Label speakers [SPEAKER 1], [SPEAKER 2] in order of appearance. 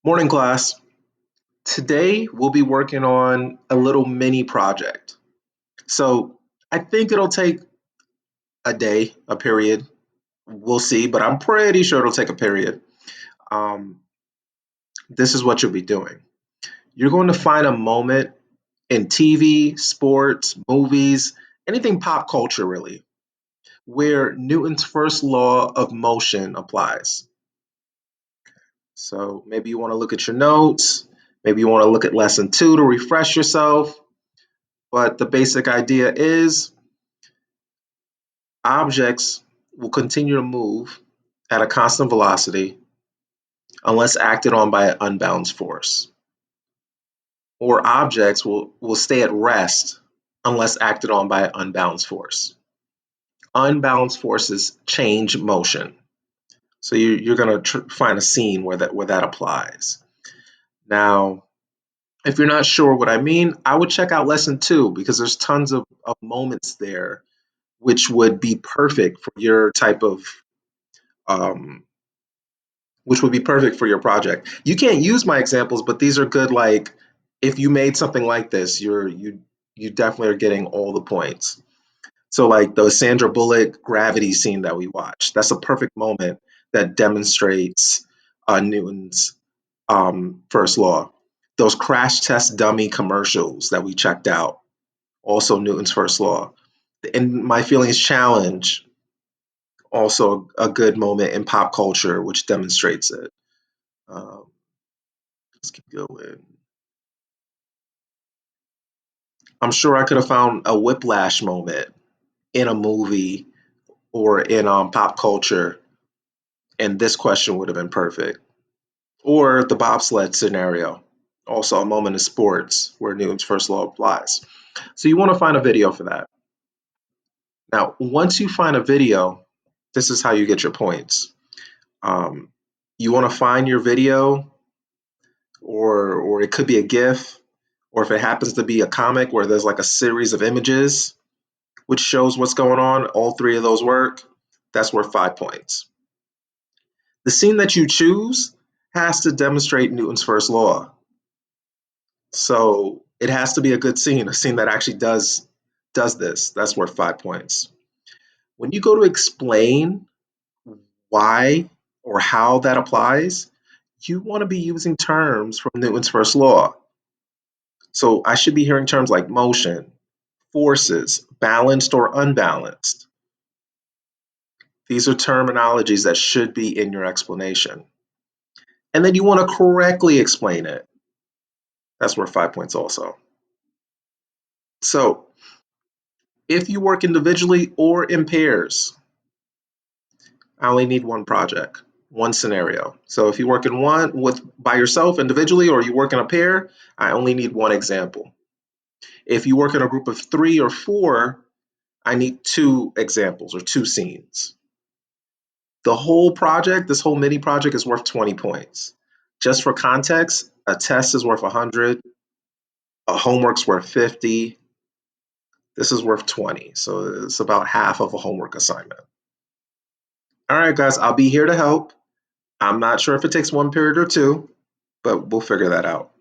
[SPEAKER 1] Morning class. Today we'll be working on a little mini project. So I think it'll take a day, a period. We'll see, but I'm pretty sure it'll take a period. Um, this is what you'll be doing. You're going to find a moment in TV, sports, movies, anything pop culture really, where Newton's first law of motion applies. So maybe you want to look at your notes, maybe you want to look at lesson two to refresh yourself. But the basic idea is objects will continue to move at a constant velocity unless acted on by an unbalanced force. Or objects will stay at rest unless acted on by an unbalanced force. Unbalanced forces change motion. So you're going to find a scene where that applies. Now, if you're not sure what I mean, I would check out lesson two because there's tons of moments there which would be perfect for your type of um, which would be perfect for your project. You can't use my examples, but these are good. Like if you made something like this, you definitely are getting all the points. So like the Sandra Bullock gravity scene that we watched, that's a perfect moment that demonstrates Newton's first law. Those crash test dummy commercials that we checked out, also Newton's first law. And my feelings challenge, also a good moment in pop culture, which demonstrates it. Um, let's keep going. I'm sure I could have found a whiplash moment in a movie or in pop culture, and this question would have been perfect. Or the bobsled scenario, also a moment in sports where Newton's first law applies. So you want to find a video for that. Now, once you find a video, this is how you get your points. Um, you want to find your video, or it could be a GIF, or if it happens to be a comic where there's like a series of images which shows what's going on, all three of those work, that's worth 5 points. The scene that you choose has to demonstrate Newton's first law. So it has to be a good scene, a scene that actually does this. That's worth 5 points. When you go to explain why or how that applies, you want to be using terms from Newton's first law. So I should be hearing terms like motion, forces, balanced or unbalanced. These are terminologies that should be in your explanation. And then you want to correctly explain it. That's worth 5 points also. So if you work individually or in pairs, I only need one project, one scenario. So if you work in one with by yourself individually or you work in a pair, I only need one example. If you work in a group of three or four, I need two examples or two scenes. The whole project, this whole mini project is worth 20 points. Just for context, a test is worth 100, a homework's worth 50. This is worth 20. So it's about half of a homework assignment. All right, guys, I'll be here to help. I'm not sure if it takes one period or two, but we'll figure that out.